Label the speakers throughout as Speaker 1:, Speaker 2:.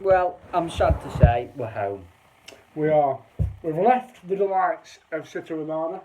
Speaker 1: Well, I'm sad to say we're home.
Speaker 2: We are. We've left the delights of Slaymaker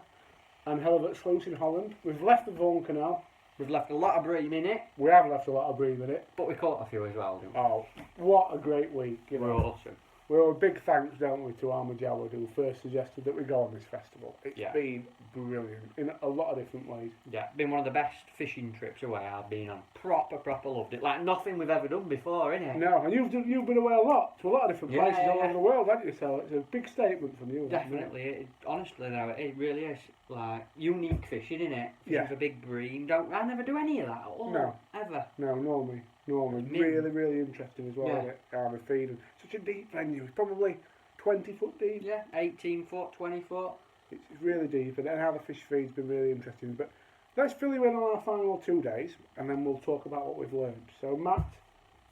Speaker 2: and hell of a sluice in Holland. We've left the Voorne Canal.
Speaker 1: We've left a lot of bream in it.
Speaker 2: We have left a lot of bream in it.
Speaker 1: But we caught a few as well, didn't we?
Speaker 2: Oh, what a great week.
Speaker 1: We're awesome.
Speaker 2: We're a big thanks, don't we, to Armour Jawad, who first suggested that we go on this festival. It's been brilliant in a lot of different ways.
Speaker 1: Yeah, been one of the best fishing trips away I've been on. Proper loved it. Like nothing we've ever done before, innit?
Speaker 2: No, and you've been away a lot to a lot of different places all over the world, haven't you? So it's a big statement from you.
Speaker 1: Definitely. Honestly, though, it really is. Like, unique fishing, innit? Fishing for big bream. I never do any of that at all.
Speaker 2: No.
Speaker 1: Ever.
Speaker 2: No, normally. Really interesting as well, isn't it? Armour feed. Such a deep venue. It's probably 20 foot deep.
Speaker 1: Yeah, 18 foot, 20 foot.
Speaker 2: It's really deep, and how the fish feed's been really interesting. But let's fill you in on our final 2 days, and then we'll talk about what we've learned. So, Matt,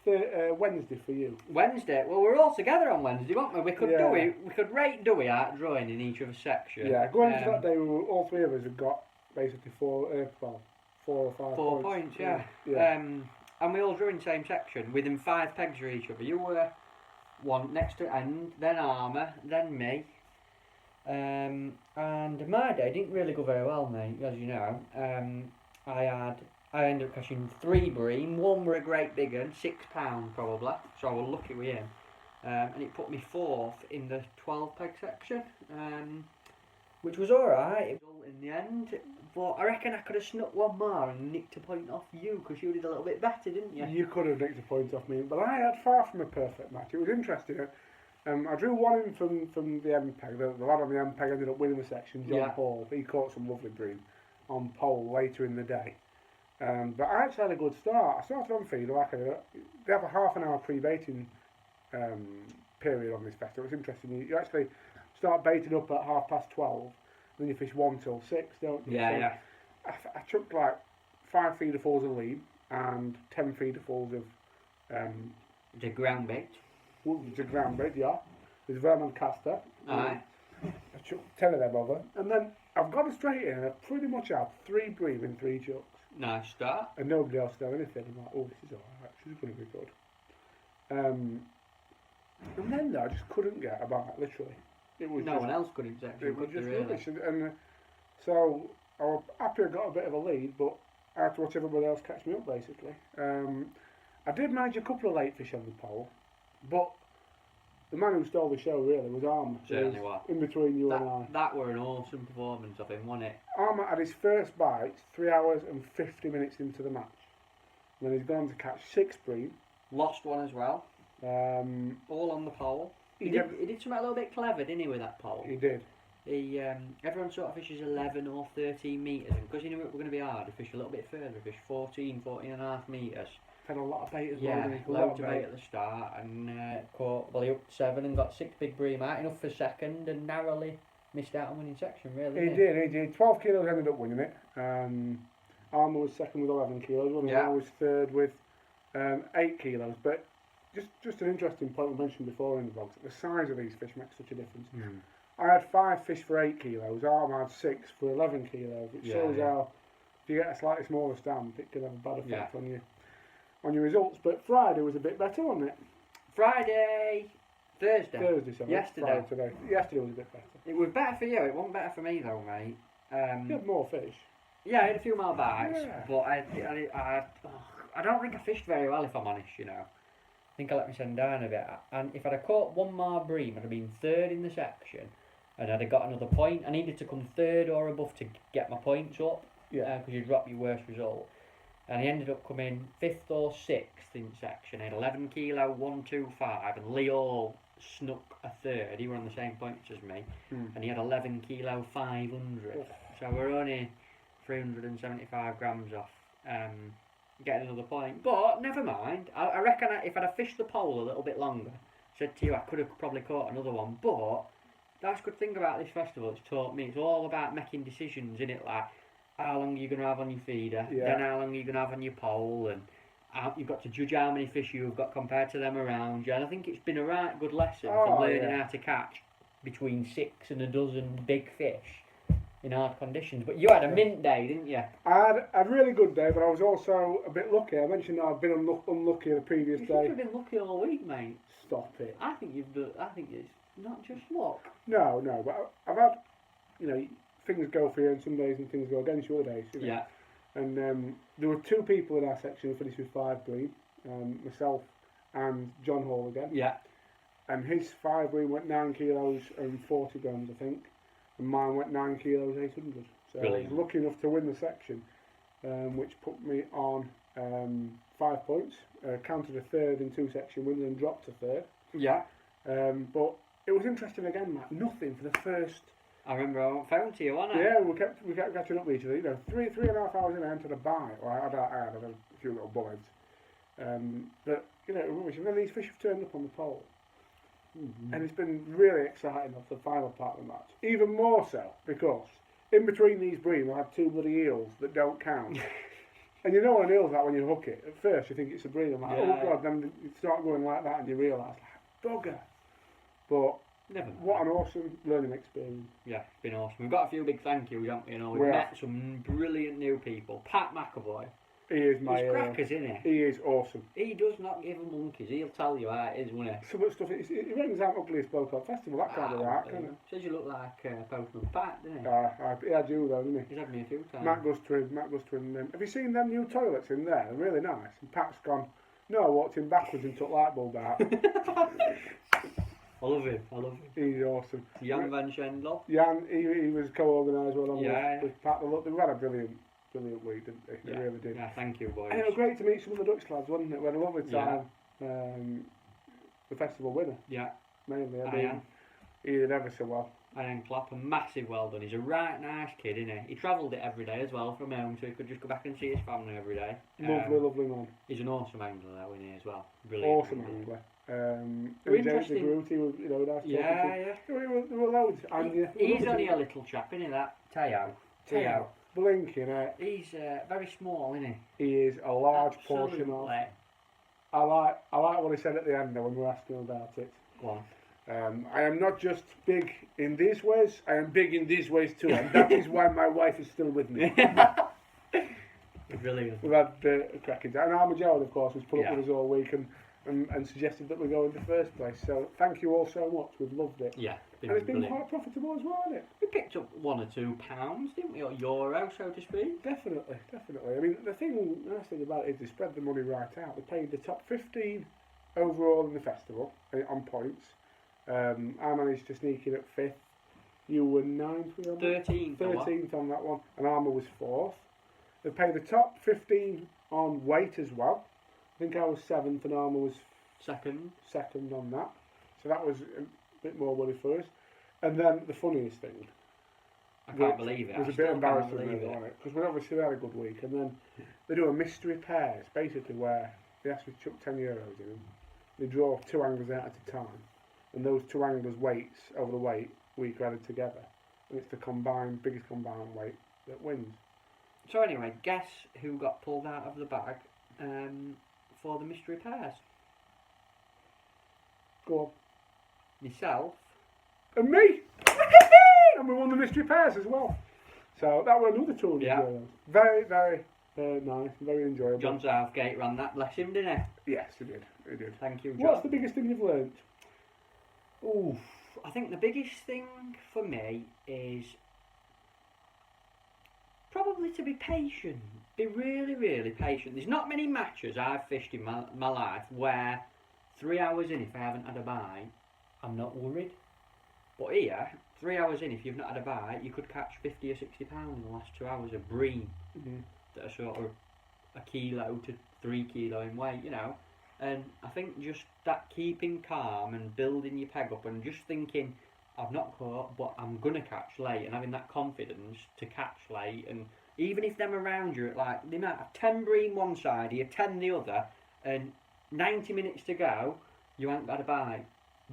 Speaker 2: Wednesday for you.
Speaker 1: Wednesday? Well, we're all together on Wednesday, weren't we? We could we could rate Dewey out drawing in each other's section.
Speaker 2: Yeah, going into that day, all three of us had got basically 4 or 5
Speaker 1: 4 points, yeah. And we all drew in the same section, within 5 pegs for each other. You were one next to end, then Armour, then me. And my day didn't really go very well, mate, as you know. I ended up catching 3 bream. 1 were a great big one, £6 probably, so I was lucky with him. And it put me 4th in the 12 peg section, which was alright in the end. But I reckon I could have snuck 1 more and nicked a point off you, because you did a little bit better, didn't you?
Speaker 2: You could have nicked a point off me, but I had far from a perfect match. It was interesting. I drew 1 in from the M-Peg. The lad on the M-Peg ended up winning the section, John Paul. He caught some lovely bream on pole later in the day. But I actually had a good start. I started on feed. They have a half an hour pre-baiting period on this festival. It's interesting. You actually start baiting up at 12:30. Then you fish 1 till 6, don't you?
Speaker 1: Yeah.
Speaker 2: I took like 5 feederfuls of lead and 10 feederfuls of
Speaker 1: the ground bait.
Speaker 2: The ground bait, yeah. There's Vermont caster.
Speaker 1: Aye.
Speaker 2: I took 10 of them over, and then I've got it straight in, and I pretty much had 3 bream and 3 chucks.
Speaker 1: Nice start.
Speaker 2: And nobody else did anything. I'm like, oh, this is alright. This is going to be good. And then though, I just couldn't get a bite, literally. It was
Speaker 1: no one else could exact.
Speaker 2: It was just rubbish, and so I was happy I got a bit of a lead, but I had to watch everybody else catch me up basically. I did manage a couple of late fish on the pole, but the man who stole the show really was Armour.
Speaker 1: Certainly was.
Speaker 2: In between you and I.
Speaker 1: That were an awesome performance of him, wasn't it?
Speaker 2: Armour had his first bite 3 hours and 50 minutes into the match. And then he's gone to catch 6 bream.
Speaker 1: Lost 1 as well. All on the pole. He did something a little bit clever, didn't he, with that pole?
Speaker 2: He did.
Speaker 1: Everyone sort of fishes 11 or 13 metres, and because he knew it was going to be hard, he fished a little bit further. He fished 14 and a half metres.
Speaker 2: Had a lot of bait as well.
Speaker 1: Yeah, loads of bait at the start, and he upped 7 and got 6 big bream out, enough for second, and narrowly missed out on winning section, really. He
Speaker 2: did. 12 kilos ended up winning it. Armour was second with 11 kilos, and I was third with 8 kilos. But just an interesting point we mentioned before in the vlogs, the size of these fish makes such a difference. I had 5 fish for 8 kilos, Armour had 6 for 11 kilos, which shows how if you get a slightly smaller stamp, it can have a bad effect on your results. But Friday was a bit better, wasn't it?
Speaker 1: Thursday,
Speaker 2: sorry.
Speaker 1: Yesterday.
Speaker 2: Today. Yesterday was a bit better.
Speaker 1: It was better for you, it wasn't better for me though, mate.
Speaker 2: You had more fish.
Speaker 1: Yeah, I had a few more bites, but I don't think I fished very well, if I'm honest, you know. I think I let me send down a bit, and if I'd have caught 1 more bream, I'd have been 3rd in the section, and I'd have got another point. I needed to come 3rd or above to get my points up, because you drop your worst result. And he ended up coming 5th or 6th in section. He had 11 kilo, 125, and Leo snuck a 3rd. He were on the same points as me, and he had 11 kilo, 500. So we're only 375 grams off getting another point. But never mind. I reckon if I'd have fished the pole a little bit longer, said to you, I could have probably caught another one. But that's a good thing about this festival. It's taught me it's all about making decisions, innit? Like, how long are you going to have on your feeder, then how long are you going to have on your pole, and you've got to judge how many fish you've got compared to them around you. And I think it's been a good lesson for learning how to catch between 6 and a dozen big fish in hard conditions. But you had a mint day, didn't you?
Speaker 2: I had a really good day, but I was also a bit lucky. I mentioned that I've been unlucky the previous
Speaker 1: You
Speaker 2: day.
Speaker 1: think you've been lucky all week, mate.
Speaker 2: Stop it.
Speaker 1: I think it's not just luck.
Speaker 2: No, but I've had, things go for you and some days and things go against you other days.
Speaker 1: Yeah.
Speaker 2: And there were 2 people in our section who finished with 5 green, myself and John Hall again.
Speaker 1: Yeah.
Speaker 2: And his 5 green went 9 kilos and 40 grams, I think. And mine went 9 kilos 800. So
Speaker 1: Brilliant.
Speaker 2: I was lucky enough to win the section, which put me on 5 points. Counted a third in 2 section wins and dropped to third.
Speaker 1: Yeah.
Speaker 2: But it was interesting again, Matt. Nothing for the first.
Speaker 1: I remember I phoned to you, wasn't I?
Speaker 2: Yeah, we kept catching up with each other. 3.5 hours in, I entered a buy. Well, I had a few little bullets. But it was rubbish. And then these fish have turned up on the pole.
Speaker 1: Mm-hmm.
Speaker 2: And it's been really exciting of the final part of the match. Even more so because in between these bream I had 2 bloody eels that don't count. And you know what an eel's like when you hook it. At first you think it's a bream. I'm like, oh God, then you start going like that and you realise, like, bugger. But
Speaker 1: Never mind.
Speaker 2: what an awesome learning experience.
Speaker 1: Yeah, it's been awesome. We've got a few big thank yous, haven't we? We've
Speaker 2: We
Speaker 1: met
Speaker 2: have.
Speaker 1: some brilliant new people. Pat McAvoy.
Speaker 2: He is my
Speaker 1: He's crackers, isn't he?
Speaker 2: He is awesome.
Speaker 1: He does not give them monkeys. He'll tell you how it is, won't he?
Speaker 2: Some of the stuff, he reckons I'm ugliest bloke on festival, that can't be right, can it?
Speaker 1: Says you look like Postman Pat, doesn't he?
Speaker 2: He had you though, didn't he?
Speaker 1: He's had me a few times.
Speaker 2: Matt Gustrin. Have you seen them new toilets in there? They're really nice. And Pat's gone, no, I walked in backwards and took light bulb out.
Speaker 1: I love him.
Speaker 2: He's awesome.
Speaker 1: Young Van Schendel.
Speaker 2: Jan, he was co-organised well
Speaker 1: Yeah.
Speaker 2: with Pat. They had a brilliant week, didn't they? They really did.
Speaker 1: Yeah, thank you, boys.
Speaker 2: And it was great to meet some of the Dutch lads, wasn't it? We had a lovely time. The festival winner,
Speaker 1: Yeah,
Speaker 2: mainly.
Speaker 1: Ian.
Speaker 2: He did ever so well.
Speaker 1: Ian Clapp, a massive well done. He's a right nice kid, isn't he? He travelled it every day as well from home, so he could just go back and see his family every day.
Speaker 2: Lovely man.
Speaker 1: He's an awesome angler, though, isn't he, as well? Brilliant.
Speaker 2: Awesome angler.
Speaker 1: Interesting.
Speaker 2: The Groot, he was, nice.
Speaker 1: Yeah.
Speaker 2: There were loads. And
Speaker 1: He's only a little chap, isn't he, that? Teo.
Speaker 2: Blinking,
Speaker 1: He's very small, isn't he?
Speaker 2: he is a large portion of.
Speaker 1: Absolutely.
Speaker 2: I like what he said at the end though when we were asking him about it.
Speaker 1: Go on.
Speaker 2: I am not just big in these ways, I am big in these ways too, and that is why my wife is still with me.
Speaker 1: Brilliant.
Speaker 2: We've had a cracking time. And Armadale, of course, was put up
Speaker 1: Yeah.
Speaker 2: with us all week and suggested that we go in the first place. So thank you all so much. We've loved it.
Speaker 1: Yeah.
Speaker 2: And it's been
Speaker 1: brilliant.
Speaker 2: quite profitable as well, hasn't it?
Speaker 1: We picked up £1 or £2, didn't we? Or euro, so to speak.
Speaker 2: Definitely. I mean, the nice thing about it is they spread the money right out. They paid the top 15 overall in the festival on points. I managed to sneak in at 5th. You were 9th.
Speaker 1: 13th.
Speaker 2: 13th on that one. And Armour was 4th. They paid the top 15 on weight as well. I think I was 7th and Armour was
Speaker 1: Second.
Speaker 2: 2nd on that. So that was a bit more money for us. And then the funniest thing
Speaker 1: I can't believe it.
Speaker 2: was
Speaker 1: I
Speaker 2: a
Speaker 1: still
Speaker 2: bit embarrassing,
Speaker 1: can't believe
Speaker 2: really,
Speaker 1: it.
Speaker 2: wasn't it? Because we obviously had a good week. And then they do a mystery pairs, basically where they ask me to chuck €10 in them. They draw 2 anglers out at a time. And those 2 anglers' weights over the weight week are added together. And it's the biggest combined weight that wins.
Speaker 1: So anyway, guess who got pulled out of the bag for the mystery pairs?
Speaker 2: Go on.
Speaker 1: Myself.
Speaker 2: And me! And we won the mystery pairs as well. So that were another 200
Speaker 1: Yeah.
Speaker 2: euros. Very, very nice, very enjoyable.
Speaker 1: John Southgate ran that, bless him, didn't
Speaker 2: Yes, he did.
Speaker 1: Thank you, John.
Speaker 2: What's the biggest thing you've learnt?
Speaker 1: Oof. I think the biggest thing for me is probably to be patient. Be really, really patient. There's not many matches I've fished in my life where 3 hours in, if I haven't had a bite, I'm not worried. But here, 3 hours in, if you've not had a bite, you could catch 50 or 60 pounds in the last 2 hours of bream that are sort of a kilo to 3 kilo in weight, you know. And I think just that keeping calm and building your peg up and just thinking, I've not caught, but I'm going to catch late, and having that confidence to catch late. And even if them around you, like, they might have 10 bream one side, you 10 the other, and 90 minutes to go, you ain't got a bite,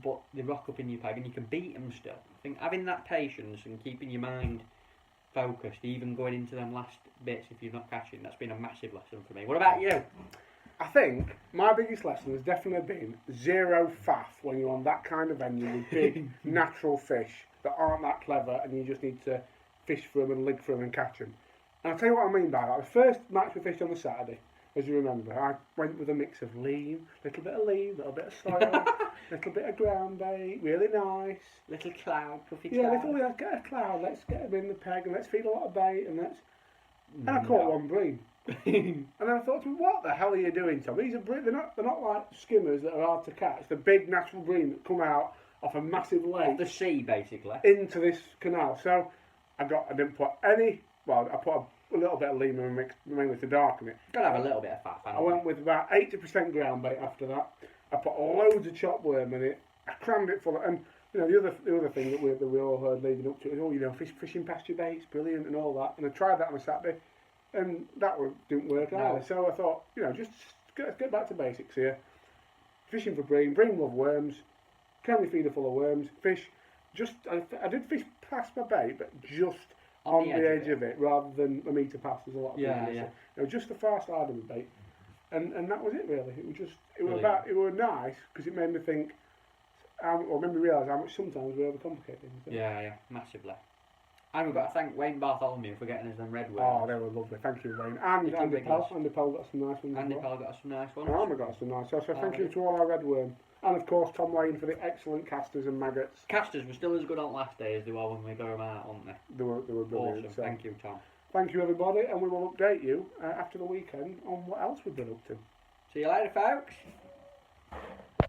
Speaker 1: but they rock up in your peg and you can beat them still. I think having that patience and keeping your mind focused, even going into them last bits if you're not catching, that's been a massive lesson for me. What about you?
Speaker 2: I think my biggest lesson has definitely been zero faff when you're on that kind of venue with big natural fish that aren't that clever, and you just need to fish for them and lig for them and catch them. And I'll tell you what I mean by that. The first match we fished on the Saturday, as you remember, I went with a mix of lean, little bit of lean, little bit of soil, little bit of ground bait, really nice.
Speaker 1: Little cloud, puffy
Speaker 2: Yeah,
Speaker 1: cloud.
Speaker 2: let's get a cloud, let's get them in the peg and let's feed a lot of bait and let's... And I caught one bream. And then I thought to me, what the hell are you doing, Tom? These are they're not like skimmers that are hard to catch. They're big natural bream that come out off a massive lake.
Speaker 1: Off the sea, basically.
Speaker 2: Into this canal. So I didn't put any, well, I put a little bit of lemon and mixed mainly to darken it.
Speaker 1: Gotta have a little bit of fat.
Speaker 2: I went with about 80% ground bait after that. I put loads of chopped worm in it. I crammed it full of, and you know, the other thing that we all heard leading up to it was, oh, you know, fishing pasture bait's brilliant and all that. And I tried that on a Saturday, and that didn't work either. So I thought, you know, just get back to basics here. Fishing for bream. Bream love worms. Can feeder full of worms. Fish. I did fish past my bait, but just on the edge of it, rather than a metre past, as a lot of people say. You know, just the far side of the bait, and that was it really. It was nice because it made me think, or made me realise how much sometimes we overcomplicate things.
Speaker 1: Yeah, massively. And we've got to thank Wayne Bartholomew for getting us them red worms.
Speaker 2: Oh, they were lovely. Thank you, Wayne. And Andy Pell. Andy Pell got some nice ones.
Speaker 1: Andy Pell got some nice ones.
Speaker 2: Alma got some nice ones. So thank you to all our red worm. And of course Tom Lane for the excellent casters and maggots.
Speaker 1: Casters were still as good on last day as they were when we got them out, weren't they?
Speaker 2: They were brilliant.
Speaker 1: Awesome.
Speaker 2: So
Speaker 1: Thank you, Tom.
Speaker 2: Thank you everybody, and we will update you after the weekend on what else we've been up to.
Speaker 1: See you later, folks.